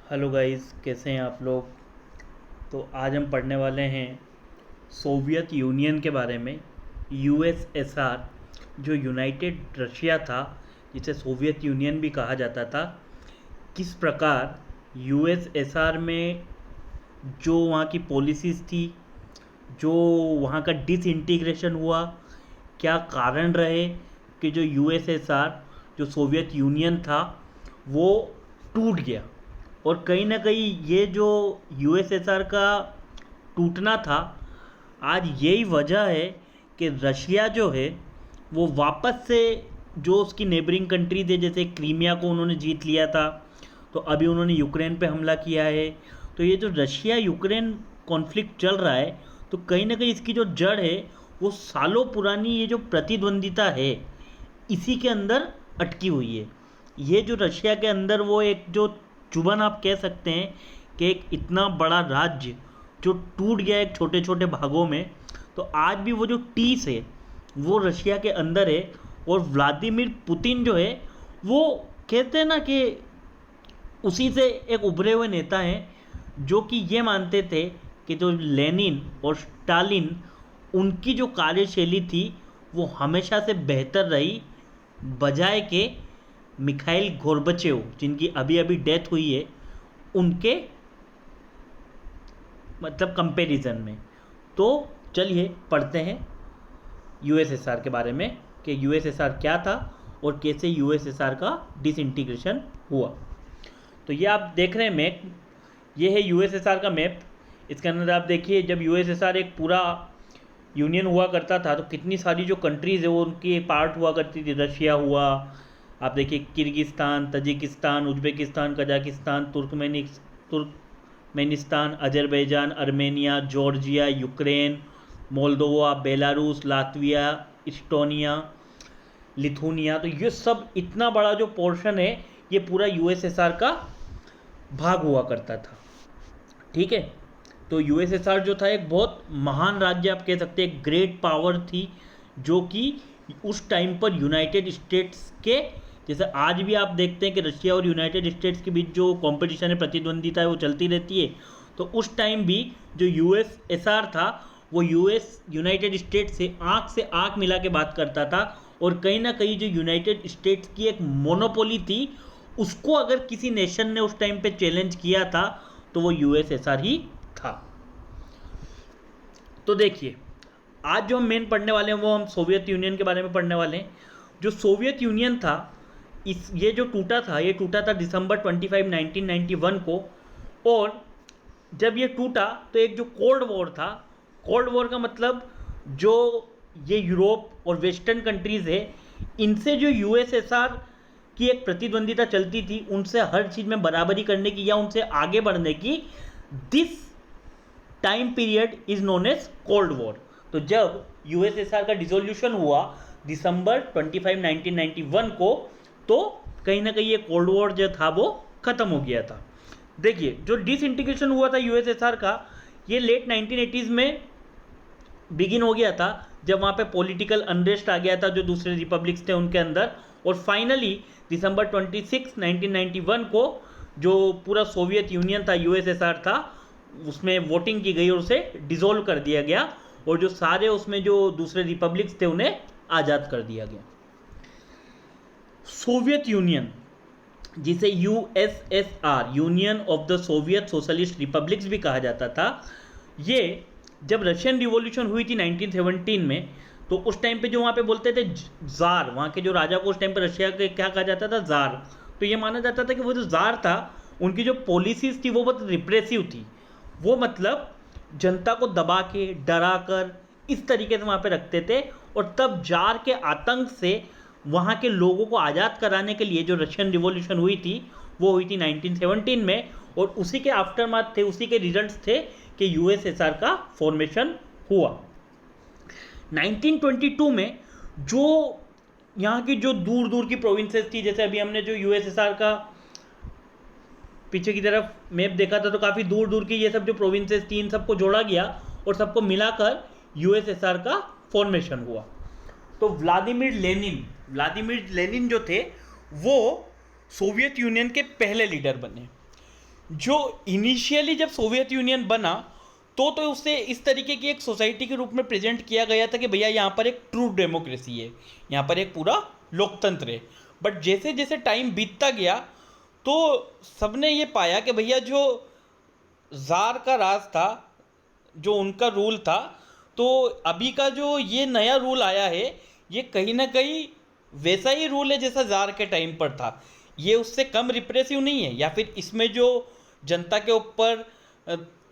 Hello guys, कैसे हैं आप लोग। तो आज हम पढ़ने वाले हैं सोवियत यूनियन के बारे में। यूएसएसआर जो यूनाइटेड रशिया था, जिसे सोवियत यूनियन भी कहा जाता था, किस प्रकार यूएसएसआर में जो वहाँ की पॉलिसीज़ थी, जो वहाँ का डिसइंटीग्रेशन हुआ, क्या कारण रहे कि जो यूएसएसआर जो सोवियत यूनियन था वो टूट गया। और कहीं ना कहीं ये जो यूएसएसआर का टूटना था, आज यही वजह है कि रशिया जो है वो वापस से जो उसकी नेबरिंग कंट्री थे, जैसे क्रीमिया को उन्होंने जीत लिया था, तो अभी उन्होंने यूक्रेन पे हमला किया है। तो ये जो रशिया यूक्रेन कॉन्फ्लिक्ट चल रहा है, तो कहीं ना कहीं इसकी जो जड़ है वो सालों पुरानी ये जो प्रतिद्वंदिता है इसी के अंदर अटकी हुई है। ये जो रशिया के अंदर वो एक जो चुभन आप कह सकते हैं कि एक इतना बड़ा राज्य जो टूट गया एक छोटे छोटे भागों में, तो आज भी वो जो टीस है वो रशिया के अंदर है। और व्लादिमीर पुतिन जो है वो कहते हैं ना कि उसी से एक उभरे हुए नेता हैं जो कि ये मानते थे कि जो लेनिन और स्टालिन उनकी जो कार्यशैली थी वो हमेशा से बेहतर रही, बजाय के मिखाइल गोर्बचेव जिनकी अभी अभी डेथ हुई है उनके मतलब कंपैरिजन में। तो चलिए पढ़ते हैं यूएसएसआर के बारे में कि यूएसएसआर क्या था और कैसे यूएसएसआर का डिसइंटीग्रेशन हुआ। तो ये आप देख रहे हैं मैप, ये है यूएसएसआर का मैप। इसके अंदर आप देखिए, जब यूएसएसआर एक पूरा यूनियन हुआ करता था तो कितनी सारी जो कंट्रीज़ है वो उनकी पार्ट हुआ करती थी। रशिया हुआ, आप देखिए Kyrgyzstan, Tajikistan, Uzbekistan, Kazakhstan, Turkmenistan, Azerbaijan, Armenia, Georgia, Ukraine, Moldova, Belarus, Latvia, Estonia, Lithuania. तो ये सब इतना बड़ा जो पोर्शन है ये पूरा यूएसएसआर का भाग हुआ करता था। ठीक है, तो यूएसएसआर जो था एक बहुत महान राज्य आप कह सकते हैं, एक ग्रेट पावर थी जो कि उस टाइम पर यूनाइटेड स्टेट्स के जैसे आज भी आप देखते हैं कि रशिया और यूनाइटेड स्टेट्स के बीच जो कंपटीशन है, प्रतिद्वंदिता है, वो चलती रहती है। तो उस टाइम भी जो यूएसएसआर था वो यूनाइटेड स्टेट्स से आंख मिला के बात करता था। और कहीं ना कहीं जो यूनाइटेड स्टेट्स की एक मोनोपोली थी उसको अगर किसी नेशन ने उस टाइम पे चैलेंज किया था तो वो यूएसएसआर ही था। तो देखिए, आज जो हम मेन पढ़ने वाले हैं वो हम सोवियत यूनियन के बारे में पढ़ने वाले हैं। जो सोवियत यूनियन था ये जो टूटा था, ये टूटा था दिसंबर 25 1991 को। और जब ये टूटा तो एक जो कोल्ड वॉर था, कोल्ड वॉर का मतलब जो ये यूरोप और वेस्टर्न कंट्रीज़ है इनसे जो यूएसएसआर की एक प्रतिद्वंदिता चलती थी, उनसे हर चीज़ में बराबरी करने की या उनसे आगे बढ़ने की, this time period is known as cold war. तो जब यूएसएसआर का डिसोल्यूशन हुआ दिसंबर 25 1991 को, तो कहीं ना कहीं ये कोल्ड वॉर जो था वो खत्म हो गया था। देखिए, जो डिसइंटीग्रेशन हुआ था यूएसएसआर का, ये लेट 1980s में बिगिन हो गया था, जब वहाँ पे पॉलिटिकल अनरेस्ट आ गया था जो दूसरे रिपब्लिक्स थे उनके अंदर। और फाइनली दिसंबर 26 1991 को जो पूरा सोवियत यूनियन था, यूएसएसआर था, उसमें वोटिंग की गई और उसे डिसॉल्व कर दिया गया। और जो सारे उसमें जो दूसरे रिपब्लिक्स थे उन्हें आज़ाद कर दिया गया। सोवियत यूनियन, जिसे USSR, union of the Soviet socialist republics भी कहा जाता था, ये जब रशियन रिवॉल्यूशन हुई थी 1917 में, तो उस टाइम पे जो वहाँ पे बोलते थे जार, वहाँ के जो राजा को उस टाइम पे रशिया के क्या कहा जाता था, जार। तो ये माना जाता था कि वो जो जार था उनकी जो पॉलिसीज़ थी वो बहुत रिप्रेसिव थी। वो मतलब जनता को दबा के, डरा कर, इस तरीके से वहाँ पे रखते थे। और तब जार के आतंक से वहाँ के लोगों को आज़ाद कराने के लिए जो रशियन रिवॉल्यूशन हुई थी वो हुई थी 1917 में। और उसी के आफ्टरमाथ थे, उसी के रिजल्ट्स थे कि यूएसएसआर का फॉर्मेशन हुआ। 1922 में जो यहाँ की जो दूर दूर की प्रोविंसेस थी, जैसे अभी हमने जो यूएसएसआर का पीछे की तरफ मैप देखा था, तो काफ़ी दूर दूर की ये सब जो प्रोविंसेस थी इन सबको जोड़ा गया और सबको मिलाकर यूएसएसआर का फॉर्मेशन हुआ। तो व्लादिमीर लेनिन जो थे वो सोवियत यूनियन के पहले लीडर बने। जो इनिशियली जब सोवियत यूनियन बना तो उसे इस तरीके की एक सोसाइटी के रूप में प्रेजेंट किया गया था कि भैया यहाँ पर एक ट्रू डेमोक्रेसी है, यहाँ पर एक पूरा लोकतंत्र है। बट जैसे जैसे टाइम बीतता गया तो सबने ये पाया कि भैया जो ज़ार का राज था, जो उनका रूल था, तो अभी का जो ये नया रूल आया है ये कहीं ना कहीं वैसा ही रूल है जैसा ज़ार के टाइम पर था। ये उससे कम रिप्रेसिव नहीं है, या फिर इसमें जो जनता के ऊपर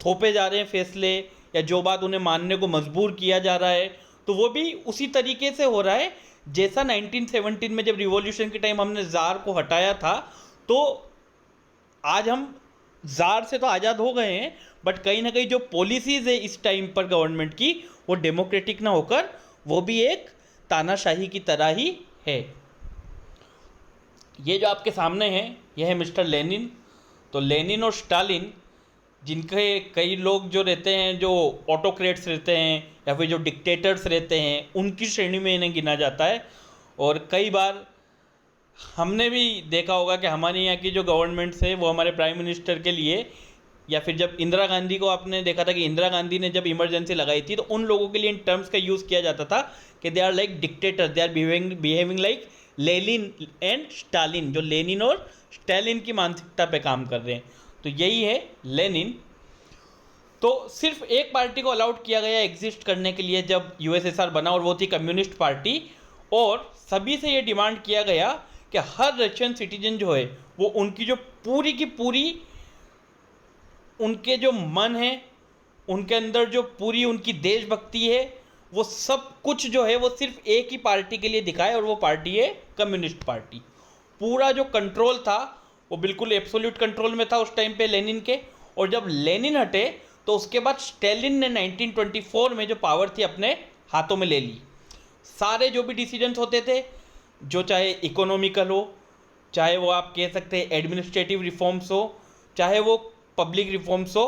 थोपे जा रहे हैं फैसले या जो बात उन्हें मानने को मजबूर किया जा रहा है तो वो भी उसी तरीके से हो रहा है जैसा 1917 में जब रिवॉल्यूशन के टाइम हमने ज़ार को हटाया था। तो आज हम ज़ार से तो आज़ाद हो गए हैं, बट कहीं ना कहीं जो पॉलिसीज़ है इस टाइम पर गवर्नमेंट की वो डेमोक्रेटिक ना होकर वो भी एक तानाशाही की तरह ही है। ये जो आपके सामने है यह है मिस्टर लेनिन। तो लेनिन और स्टालिन, जिनके कई लोग जो रहते हैं जो ऑटोक्रेट्स रहते हैं या फिर जो डिक्टेटर्स रहते हैं उनकी श्रेणी में इन्हें गिना जाता है। और कई बार हमने भी देखा होगा कि हमारे यहाँ की जो गवर्नमेंट्स है वो हमारे प्राइम मिनिस्टर के लिए, या फिर जब इंदिरा गांधी को आपने देखा था कि इंदिरा गांधी ने जब इमरजेंसी लगाई थी तो उन लोगों के लिए इन टर्म्स का यूज़ किया जाता था कि they are like dictator, they are behaving like Lenin and Stalin, जो लेनिन और स्टालिन की मानसिकता पे काम कर रहे हैं। तो यही है लेनिन। तो सिर्फ एक पार्टी को अलाउड किया गया एग्जिस्ट करने के लिए जब यूएसएसआर बना, और वो थी कम्युनिस्ट पार्टी। और सभी से ये डिमांड किया गया कि हर रशियन सिटीजन जो है वो उनकी जो पूरी की पूरी उनके जो मन है, उनके अंदर जो पूरी उनकी देशभक्ति है, वो सब कुछ जो है वो सिर्फ एक ही पार्टी के लिए दिखाए, और वो पार्टी है कम्युनिस्ट पार्टी। पूरा जो कंट्रोल था वो बिल्कुल एब्सोल्यूट कंट्रोल में था उस टाइम पे लेनिन के। और जब लेनिन हटे तो उसके बाद स्टालिन ने 1924 में जो पावर थी अपने हाथों में ले ली। सारे जो भी डिसीजंस होते थे, जो चाहे इकोनॉमिकल हो, चाहे वो आप कह सकते हैं एडमिनिस्ट्रेटिव रिफॉर्म्स हो, चाहे वो पब्लिक रिफॉर्म्स हो,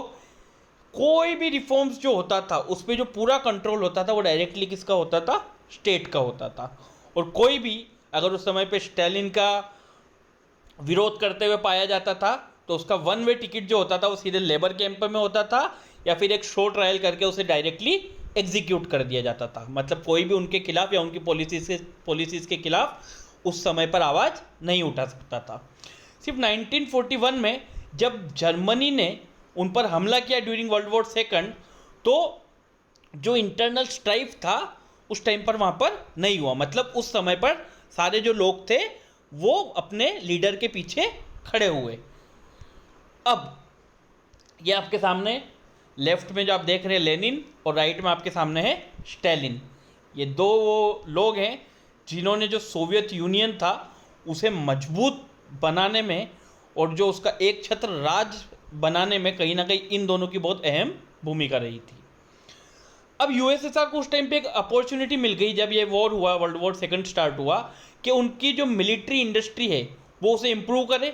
कोई भी रिफॉर्म्स जो होता था उस पर जो पूरा कंट्रोल होता था वो डायरेक्टली किसका होता था? स्टेट का होता था। और कोई भी अगर उस समय पे स्टालिन का विरोध करते हुए पाया जाता था तो उसका वन वे टिकट जो होता था वो सीधे लेबर कैंप में होता था, या फिर एक शो ट्रायल करके उसे डायरेक्टली एग्जीक्यूट कर दिया जाता था। मतलब कोई भी उनके खिलाफ या उनकी पॉलिसीज़ के खिलाफ उस समय पर आवाज़ नहीं उठा सकता था। सिर्फ 1941 में जब जर्मनी ने उन पर हमला किया ड्यूरिंग वर्ल्ड वॉर सेकंड, तो जो इंटरनल स्ट्राइफ था उस टाइम पर वहाँ पर नहीं हुआ। मतलब उस समय पर सारे जो लोग थे वो अपने लीडर के पीछे खड़े हुए। अब ये आपके सामने लेफ्ट में जो आप देख रहे हैं लेनिन, और राइट में आपके सामने है स्टालिन। ये दो वो लोग हैं जिन्होंने जो सोवियत यूनियन था उसे मजबूत बनाने में और जो उसका एक छत्र राज बनाने में कहीं ना कहीं इन दोनों की बहुत अहम भूमिका रही थी। अब यूएसएसआर को उस टाइम पे एक अपॉर्चुनिटी मिल गई जब ये वॉर हुआ, वर्ल्ड वॉर सेकंड स्टार्ट हुआ, कि उनकी जो मिलिट्री इंडस्ट्री है वो उसे इम्प्रूव करे,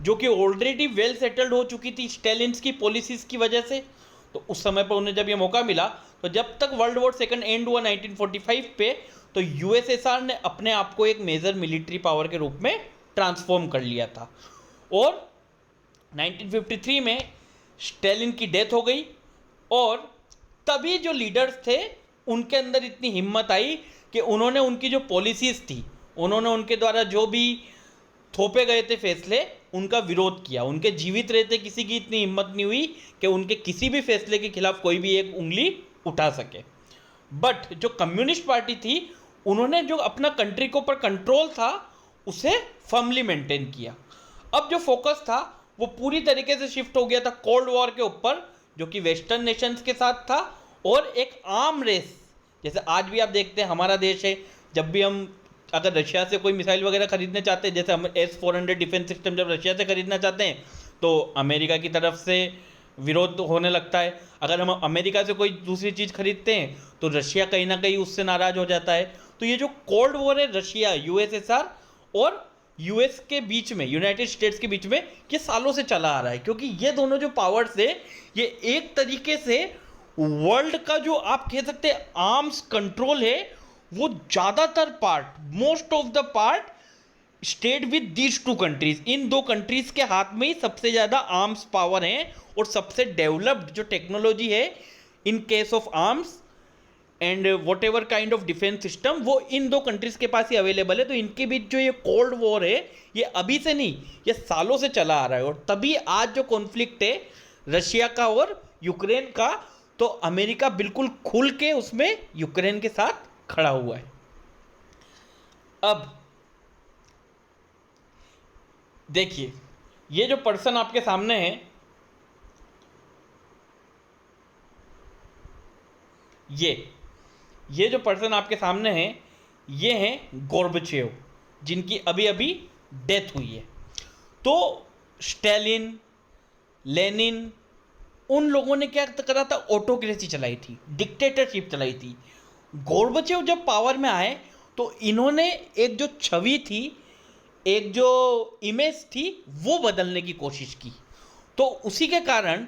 जो कि ऑलरेडी वेल सेटल्ड हो चुकी थी स्टालिन्स की पॉलिसीज़ की वजह से। तो उस समय पर उन्हें जब ये मौका मिला, तो जब तक वर्ल्ड वॉर सेकंड एंड हुआ 1945 पे, तो यूएसएसआर ने अपने आप को एक मेजर मिलिट्री पावर के रूप में ट्रांसफॉर्म कर लिया था। और 1953 में स्टालिन की डेथ हो गई, और तभी जो लीडर्स थे उनके अंदर इतनी हिम्मत आई कि उन्होंने उनकी जो पॉलिसीज़ थी, उन्होंने उनके द्वारा जो भी थोपे गए थे फैसले, उनका विरोध किया। उनके जीवित रहते किसी की इतनी हिम्मत नहीं हुई कि उनके किसी भी फैसले के खिलाफ कोई भी एक उंगली उठा सके। बट जो कम्युनिस्ट पार्टी थी उन्होंने जो अपना कंट्री के ऊपर कंट्रोल था उसे फर्मली मेंटेन किया। अब जो फोकस था वो पूरी तरीके से शिफ्ट हो गया था कोल्ड वॉर के ऊपर, जो कि वेस्टर्न नेशंस के साथ था, और एक आर्म रेस। जैसे आज भी आप देखते हैं हमारा देश है, जब भी हम अगर रशिया से कोई मिसाइल वगैरह खरीदने चाहते हैं, जैसे हम S-400 डिफेंस सिस्टम जब रशिया से खरीदना चाहते हैं तो अमेरिका की तरफ से विरोध होने लगता है। अगर हम अमेरिका से कोई दूसरी चीज़ खरीदते हैं तो रशिया कहीं ना कहीं उससे नाराज़ हो जाता है। तो ये जो कोल्ड वॉर है रशिया, यूएसएसआर और यूएस के बीच में, यूनाइटेड स्टेट्स के बीच में, ये सालों से चला आ रहा है, क्योंकि ये दोनों जो पावर्स है ये एक तरीके से वर्ल्ड का जो आप कह सकते हैं आर्म्स कंट्रोल है वो ज़्यादातर part, most of the part state with these two countries, इन दो कंट्रीज के हाथ में ही सबसे ज़्यादा आर्म्स पावर हैं और सबसे डेवलप्ड जो टेक्नोलॉजी है in case of arms and what ever kind of defence system, वो इन दो कंट्रीज के पास ही अवेलेबल है। तो इनके बीच जो ये कोल्ड वॉर है ये अभी से नहीं, ये सालों से चला आ रहा है। और तभी आज जो कॉन्फ्लिक्ट है रशिया का और यूक्रेन का, तो अमेरिका बिल्कुल खुल के उसमें यूक्रेन के साथ खड़ा हुआ है। अब देखिए, ये जो पर्सन आपके सामने है, ये जो पर्सन आपके सामने है, ये हैं गोर्बाचेव, जिनकी अभी अभी डेथ हुई है। तो स्टालिन, लेनिन, उन लोगों ने क्या करा था, ऑटोक्रेसी चलाई थी, डिक्टेटरशिप चलाई थी। गोर्बाचेव जब पावर में आए तो इन्होंने एक जो छवि थी, एक जो इमेज थी, वो बदलने की कोशिश की। तो उसी के कारण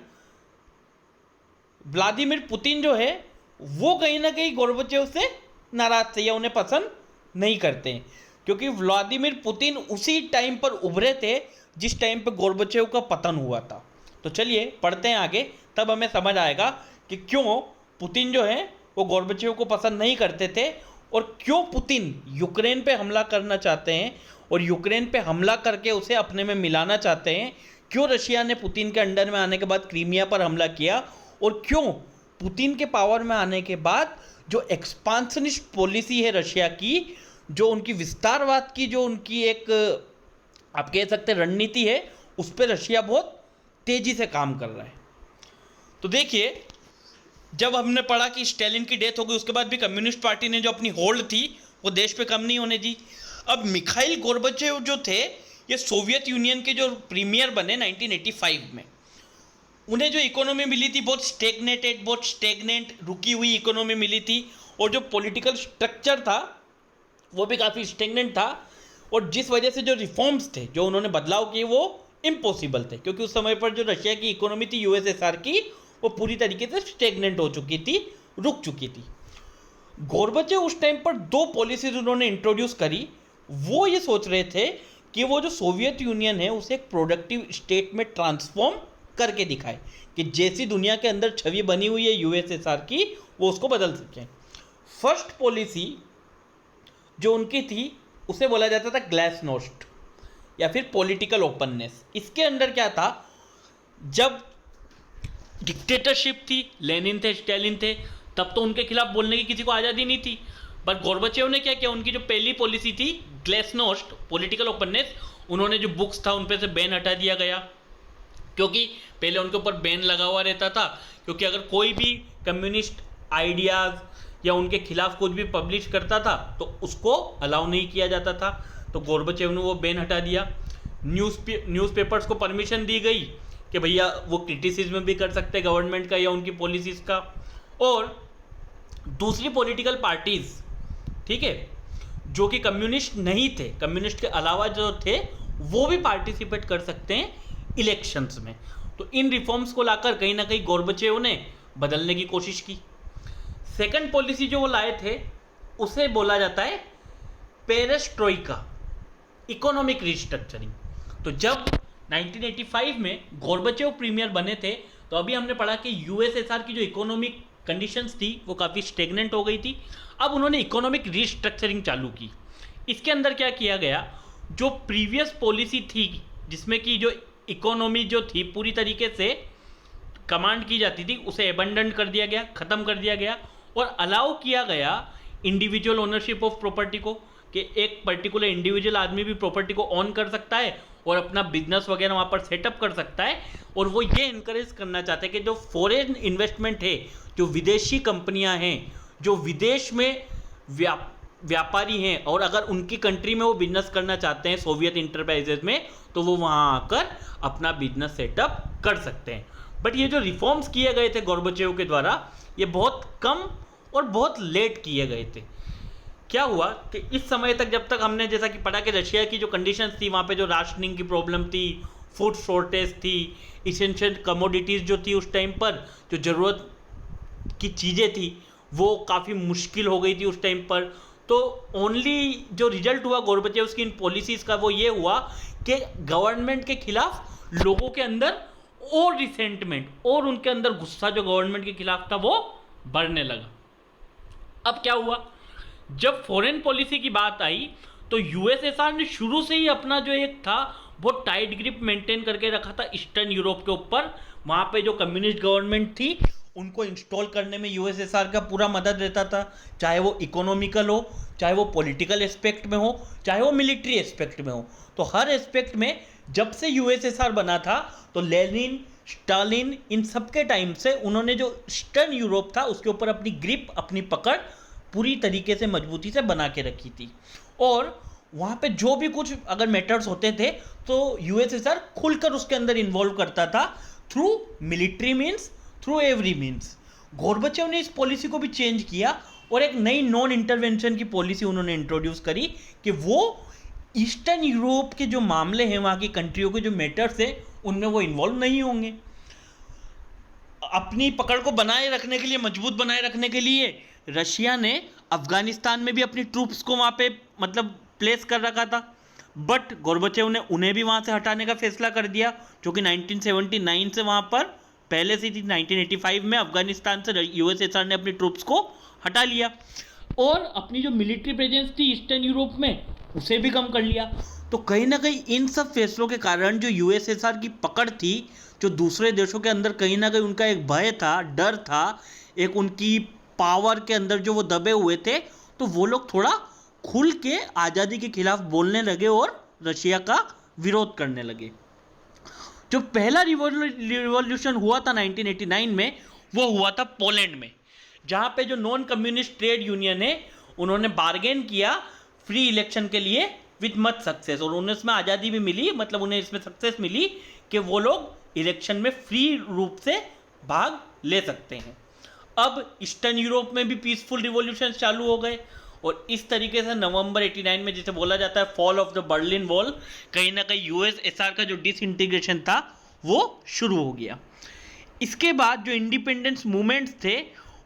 व्लादिमीर पुतिन जो है वो कहीं ना कहीं गोर्बाचेव से नाराज थे या उन्हें पसंद नहीं करते हैं, क्योंकि व्लादिमीर पुतिन उसी टाइम पर उभरे थे जिस टाइम पर गोर्बाचेव का पतन हुआ था। तो चलिए पढ़ते हैं आगे, तब हमें समझ आएगा कि क्यों पुतिन जो है वो गोर्बाचेव को पसंद नहीं करते थे और क्यों पुतिन यूक्रेन पे हमला करना चाहते हैं और यूक्रेन पे हमला करके उसे अपने में मिलाना चाहते हैं। क्यों रशिया ने पुतिन के अंडर में आने के बाद क्रीमिया पर हमला किया और क्यों पुतिन के पावर में आने के बाद जो एक्सपांशनिस्ट पॉलिसी है रशिया की, जो उनकी विस्तारवाद की जो उनकी एक आप कह सकते हैं रणनीति है, उस पर रशिया बहुत तेजी से काम कर रहा है। तो देखिए, जब हमने पढ़ा कि स्टालिन की डेथ हो गई, उसके बाद भी कम्युनिस्ट पार्टी ने जो अपनी होल्ड थी वो देश पे कम नहीं होने दी। अब मिखाइल गोर्बाचेव जो थे, ये सोवियत यूनियन के जो प्रीमियर बने 1985 में, उन्हें जो इकोनॉमी मिली थी बहुत स्टेगनेंट रुकी हुई इकोनॉमी मिली थी, और जो पॉलिटिकल स्ट्रक्चर था वो भी काफ़ी स्टेगनेंट था, और जिस वजह से जो रिफॉर्म्स थे, जो उन्होंने बदलाव किए, वो इम्पॉसिबल थे, क्योंकि उस समय पर जो रशिया की इकोनॉमी थी यूएसएसआर की, वो पूरी तरीके से स्टेगनेंट हो चुकी थी, रुक चुकी थी। गोर्बाचेव उस टाइम पर दो पॉलिसीज उन्होंने इंट्रोड्यूस करी। वो ये सोच रहे थे कि वो जो सोवियत यूनियन है उसे एक प्रोडक्टिव स्टेट में ट्रांसफॉर्म करके दिखाए, कि जैसी दुनिया के अंदर छवि बनी हुई है यूएसएसआर की, वो उसको बदल सकें। फर्स्ट पॉलिसी जो उनकी थी उसे बोला जाता था ग्लासनोस्ट या फिर पॉलिटिकल ओपननेस। इसके अंदर क्या था, जब डिक्टेटरशिप थी, लेनिन थे, स्टालिन थे, तब तो उनके खिलाफ बोलने की किसी को आज़ादी नहीं थी। पर गोर्बाचेव ने क्या किया, उनकी जो पहली पॉलिसी थी ग्लासनोस्ट, पॉलिटिकल ओपननेस, उन्होंने जो बुक्स था उन पे से बैन हटा दिया गया, क्योंकि पहले उनके ऊपर बैन लगा हुआ रहता था, क्योंकि अगर कोई भी कम्युनिस्ट आइडियाज़ या उनके खिलाफ कुछ भी पब्लिश करता था तो उसको अलाउ नहीं किया जाता था। तो गोर्बाचेव ने वो बैन हटा दिया। न्यूज़पेपर्स को परमिशन दी गई कि भैया वो क्रिटिसिज्म भी कर सकते हैं गवर्नमेंट का या उनकी पॉलिसीज़ का। और दूसरी पॉलिटिकल पार्टीज़, ठीक है, जो कि कम्युनिस्ट नहीं थे, कम्युनिस्ट के अलावा जो थे, वो भी पार्टिसिपेट कर सकते हैं इलेक्शंस में। तो इन रिफॉर्म्स को लाकर कहीं ना कहीं गोर्बाचेव ने बदलने की कोशिश की। सेकंड पॉलिसी जो वो लाए थे उसे बोला जाता है पेरेस्ट्रोइका, इकोनॉमिक रिस्ट्रक्चरिंग। तो जब 1985 में गोर्बाचेव प्रीमियर बने थे, तो अभी हमने पढ़ा कि यूएसएसआर की जो इकोनॉमिक कंडीशंस थी वो काफ़ी स्टेगनेंट हो गई थी। अब उन्होंने इकोनॉमिक रिस्ट्रक्चरिंग चालू की। इसके अंदर क्या किया गया, जो प्रीवियस पॉलिसी थी जिसमें कि जो इकोनॉमी जो थी पूरी तरीके से कमांड की जाती थी, उसे एबंडन कर दिया गया, ख़त्म कर दिया गया, और अलाउ किया गया इंडिविजुअल ओनरशिप ऑफ प्रॉपर्टी को, कि एक पर्टिकुलर इंडिविजुअल आदमी भी प्रॉपर्टी को ऑन कर सकता है और अपना बिजनेस वगैरह वहाँ पर सेटअप कर सकता है। और वो ये इनकरेज करना चाहते हैं कि जो फॉरेन इन्वेस्टमेंट है, जो विदेशी कंपनियाँ हैं, जो विदेश में व्यापारी हैं, और अगर उनकी कंट्री में वो बिजनेस करना चाहते हैं सोवियत इंटरप्राइजेज में, तो वो वहाँ आकर अपना बिजनेस सेटअप कर सकते हैं। बट ये जो रिफॉर्म्स किए गए थे गोर्बाचेव के द्वारा, ये बहुत कम और बहुत लेट किए गए थे। क्या हुआ कि इस समय तक, जब तक हमने जैसा कि पढ़ा कि रशिया की जो कंडीशंस थी, वहाँ पे जो राशनिंग की प्रॉब्लम थी, फूड शॉर्टेज थी, इसेंशियल कमोडिटीज़ जो थी उस टाइम पर, जो ज़रूरत की चीज़ें थी वो काफ़ी मुश्किल हो गई थी उस टाइम पर। तो ओनली जो रिजल्ट हुआ गोरबचेव की इन पॉलिसीज़ का वो ये हुआ कि गवर्नमेंट के खिलाफ लोगों के अंदर और रिसेंटमेंट और उनके अंदर गुस्सा जो गवर्नमेंट के खिलाफ था वो बढ़ने लगा। अब क्या हुआ, जब फॉरेन पॉलिसी की बात आई तो यूएसएसआर ने शुरू से ही अपना जो एक था वो टाइट ग्रिप मेंटेन करके रखा था ईस्टर्न यूरोप के ऊपर। वहाँ पे जो कम्युनिस्ट गवर्नमेंट थी उनको इंस्टॉल करने में यूएसएसआर का पूरा मदद रहता था, चाहे वो इकोनॉमिकल हो, चाहे वो पॉलिटिकल एस्पेक्ट में हो, चाहे वो मिलिट्री एस्पेक्ट में हो। तो हर एस्पेक्ट में जब से यूएसएसआर बना था तो लेनिन, स्टालिन, इन सब के टाइम से उन्होंने जो ईस्टर्न यूरोप था उसके ऊपर अपनी ग्रिप, अपनी पकड़ पूरी तरीके से मजबूती से बना के रखी थी। और वहाँ पे जो भी कुछ अगर मैटर्स होते थे तो यूएसएसआर खुलकर उसके अंदर इन्वॉल्व करता था, through military means, through every means. Gorbachev ने इस पॉलिसी को भी चेंज किया और एक नई नॉन इंटरवेंशन की पॉलिसी उन्होंने इंट्रोड्यूस करी कि वो ईस्टर्न यूरोप के जो मामले हैं, वहाँ की कंट्रियों के जो मैटर्स हैं, उनमें वो इन्वॉल्व नहीं होंगे। अपनी पकड़ को बनाए रखने के लिए, मजबूत बनाए रखने के लिए रशिया ने अफगानिस्तान में भी अपनी ट्रूप्स को वहाँ पे मतलब प्लेस कर रखा था, बट गोरबचेव ने उन्हें भी वहाँ से हटाने का फैसला कर दिया, जो कि 1979 से वहाँ पर पहले से थी। 1985 में अफगानिस्तान से यूएसएसआर ने अपनी ट्रूप्स को हटा लिया और अपनी जो मिलिट्री प्रेजेंस थी ईस्टर्न यूरोप में उसे भी कम कर लिया। तो कहीं ना कहीं इन सब फैसलों के कारण जो यूएसएसआर की पकड़ थी, जो दूसरे देशों के अंदर कहीं ना कहीं उनका एक भय था, डर था, एक उनकी पावर के अंदर जो वो दबे हुए थे, तो वो लोग थोड़ा खुल के आज़ादी के खिलाफ बोलने लगे और रशिया का विरोध करने लगे। जो पहला रिवॉल्यूशन हुआ था 1989 में, वो हुआ था पोलैंड में, जहाँ पे जो नॉन कम्युनिस्ट ट्रेड यूनियन है उन्होंने बार्गेन किया फ्री इलेक्शन के लिए विथ मच सक्सेस, और उन्हें इसमें आज़ादी भी मिली, मतलब उन्हें इसमें सक्सेस मिली कि वो लोग इलेक्शन में फ्री रूप से भाग ले सकते हैं। अब ईस्टर्न यूरोप में भी पीसफुल रिवॉल्यूशन चालू हो गए और इस तरीके से नवंबर 89 में, जिसे बोला जाता है fall of the Berlin wall, कहीं ना कहीं यूएसएसआर का जो डिसइंटीग्रेशन था वो शुरू हो गया। इसके बाद जो इंडिपेंडेंस मूवमेंट्स थे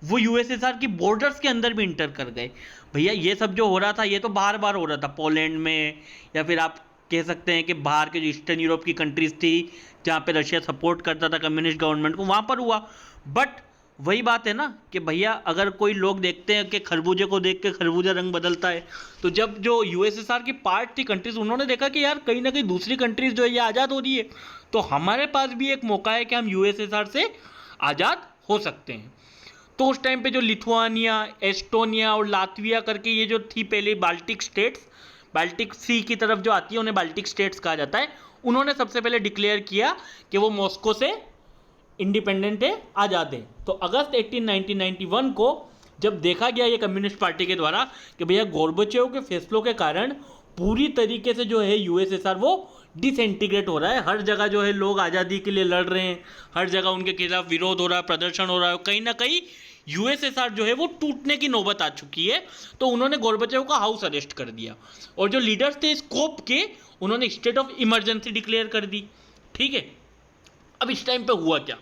वो यूएसएसआर की बॉर्डर्स के अंदर भी इंटर कर गए। भैया ये सब जो हो रहा था ये तो बार बार हो रहा था, पोलैंड में, या फिर आप कह सकते हैं कि बाहर के जो ईस्टर्न यूरोप की कंट्रीज थी जहाँ पे रशिया सपोर्ट करता था कम्युनिस्ट गवर्नमेंट को, वहाँ पर हुआ। बट वही बात है ना कि भैया अगर कोई लोग देखते हैं कि खरबूजे को देख के खरबूजा रंग बदलता है, तो जब जो यूएसएसआर की पार्ट थी कंट्रीज, उन्होंने देखा कि यार कहीं ना कहीं दूसरी कंट्रीज जो है ये आज़ाद हो रही है, तो हमारे पास भी एक मौका है कि हम यूएसएसआर से आज़ाद हो सकते हैं। तो उस टाइम पे जो लिथुआनिया, एस्टोनिया और लातविया करके ये जो थी पहले बाल्टिक स्टेट्स, बाल्टिक सी की तरफ जो आती है उन्हें बाल्टिक स्टेट्स कहा जाता है, उन्होंने सबसे पहले डिक्लेयर किया कि वो मॉस्को से इंडिपेंडेंट है, आज़ाद है। तो अगस्त 18 1991 को जब देखा गया ये कम्युनिस्ट पार्टी के द्वारा कि भैया गोरबचेव के फैसलों के कारण पूरी तरीके से जो है यूएसएसआर वो डिसइंटीग्रेट हो रहा है, हर जगह जो है लोग आज़ादी के लिए लड़ रहे हैं, हर जगह उनके खिलाफ विरोध हो रहा है, प्रदर्शन हो रहा है, कहीं ना कहीं यूएसएसआर जो है वो टूटने की नौबत आ चुकी है। तो उन्होंने गोरबचेव का हाउस अरेस्ट कर दिया और जो लीडर्स थे स्कोप के, उन्होंने स्टेट ऑफ इमरजेंसी डिक्लेयर कर दी। ठीक है, अब इस टाइम पे हुआ क्या,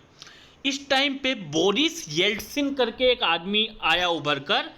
इस टाइम पे बोरिस येल्टसिन करके एक आदमी आया उभर कर,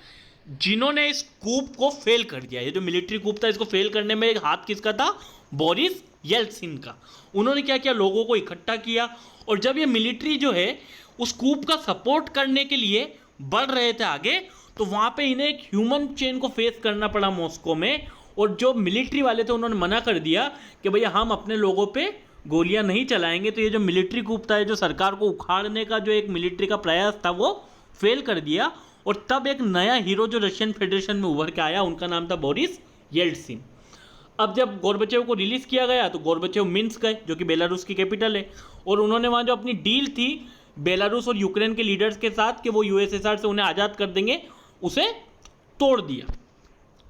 जिन्होंने इस कूप को फेल कर दिया। ये जो मिलिट्री कूप था इसको फेल करने में एक हाथ किसका था, बोरिस येल्टसिन का। उन्होंने क्या किया, लोगों को इकट्ठा किया और जब ये मिलिट्री जो है उस कूप का सपोर्ट करने के लिए बढ़ रहे थे आगे, तो वहाँ पे इन्हें एक ह्यूमन चेन को फेस करना पड़ा मॉस्को में, और जो मिलिट्री वाले थे उन्होंने मना कर दिया कि भैया हम अपने लोगों पे गोलियां नहीं चलाएंगे। तो ये जो मिलिट्री कूप था, जो सरकार को उखाड़ने का जो एक मिलिट्री का प्रयास था, वो फेल कर दिया। और तब एक नया हीरो जो रशियन फेडरेशन में उभर के आया, उनका नाम था बोरिस येल्टसिन। अब जब गोरबचेव को रिलीज़ किया गया तो गोरबचेव मिन्स्क गए, जो कि बेलारूस की कैपिटल है, और उन्होंने वहाँ जो अपनी डील थी बेलारूस और यूक्रेन के लीडर्स के साथ कि वो यूएसएसआर से उन्हें आज़ाद कर देंगे, उसे तोड़ दिया।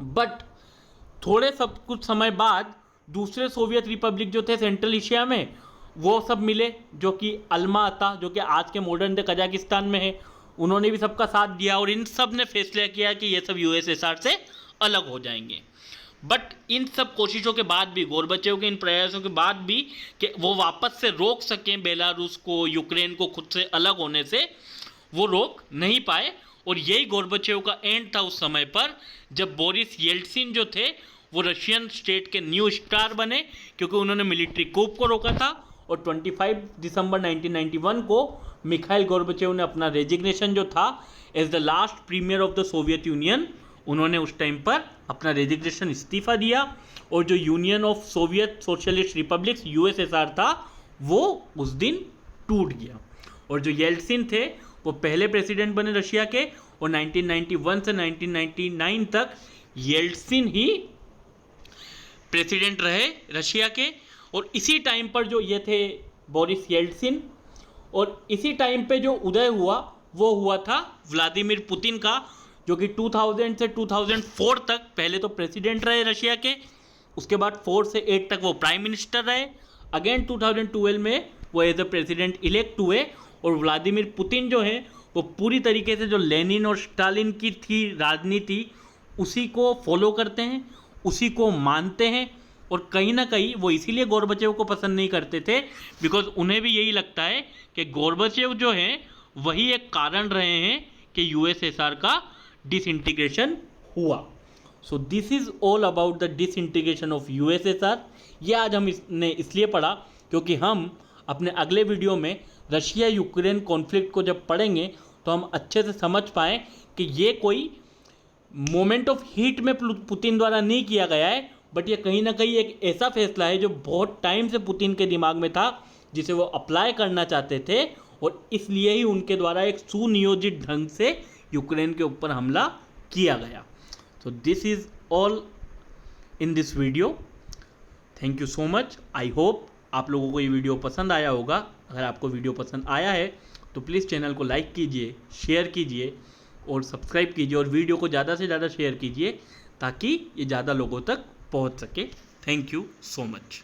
बट थोड़े सब कुछ समय बाद दूसरे सोवियत रिपब्लिक जो थे सेंट्रल एशिया में, वो सब मिले, जो कि अल्मा-अता, जो कि आज के मॉडर्न डे कजाकिस्तान में है, उन्होंने भी सबका साथ दिया और इन सब ने फैसला किया कि ये सब यूएसएसआर से अलग हो जाएंगे। बट इन सब कोशिशों के बाद भी, गोरबचेव के इन प्रयासों के बाद भी कि वो वापस से रोक सकें बेलारूस को, यूक्रेन को खुद से अलग होने से, वो रोक नहीं पाए और यही गोर्बाचेव का एंड था उस समय पर, जब बोरिस येल्टसिन जो थे वो रशियन स्टेट के न्यू स्टार बने, क्योंकि उन्होंने मिलिट्री कूप को रोका था। और 25 दिसंबर 1991 को मिखाइल गोर्बाचेव ने अपना रेजिग्नेशन जो था as the last premier of the Soviet Union, उन्होंने उस टाइम पर अपना रेजिग्नेशन इस्तीफा दिया, और जो union of Soviet socialist republics USSR था वो उस दिन टूट गया। और जो येल्टसिन थे वो पहले प्रेसिडेंट बने रशिया के, और 1991 से 1999 तक येल्टसिन ही प्रेसिडेंट रहे रशिया के। और इसी टाइम पर जो ये थे बोरिस येल्टसिन, और इसी टाइम पे जो उदय हुआ वो हुआ था व्लादिमीर पुतिन का, जो कि 2000 से 2004 तक पहले तो प्रेसिडेंट रहे रशिया के, उसके बाद 4 से 8 तक वो प्राइम मिनिस्टर रहे, अगेन 2012 में वो एज अ प्रेसिडेंट इलेक्ट हुए। और व्लादिमीर पुतिन जो है वो पूरी तरीके से जो लेनिन और स्टालिन की थी राजनीति उसी को फॉलो करते हैं, उसी को मानते हैं, और कहीं ना कहीं वो इसीलिए गोर्बाचेव को पसंद नहीं करते थे, बिकॉज उन्हें भी यही लगता है कि गोर्बाचेव जो है वही एक कारण रहे हैं कि यूएसएसआर का डिसइंटीग्रेशन हुआ। So this is all about the disintegration of USSR. ये आज हमने इसलिए पढ़ा क्योंकि हम अपने अगले वीडियो में रशिया यूक्रेन कॉन्फ्लिक्ट को जब पढ़ेंगे तो हम अच्छे से समझ पाएँ कि ये कोई मोमेंट ऑफ हीट में पुतिन द्वारा नहीं किया गया है, बट ये कहीं ना कहीं एक ऐसा फैसला है जो बहुत टाइम से पुतिन के दिमाग में था, जिसे वो अप्लाई करना चाहते थे, और इसलिए ही उनके द्वारा एक सुनियोजित ढंग से यूक्रेन के ऊपर हमला किया गया। तो this is all in this video. Thank you so much. I hope आप लोगों को ये वीडियो पसंद आया होगा। अगर आपको वीडियो पसंद आया है तो प्लीज़ चैनल को लाइक कीजिए, शेयर कीजिए और सब्सक्राइब कीजिए, और वीडियो को ज़्यादा से ज़्यादा शेयर कीजिए ताकि ये ज़्यादा लोगों तक पहुंच सके। Thank you so much.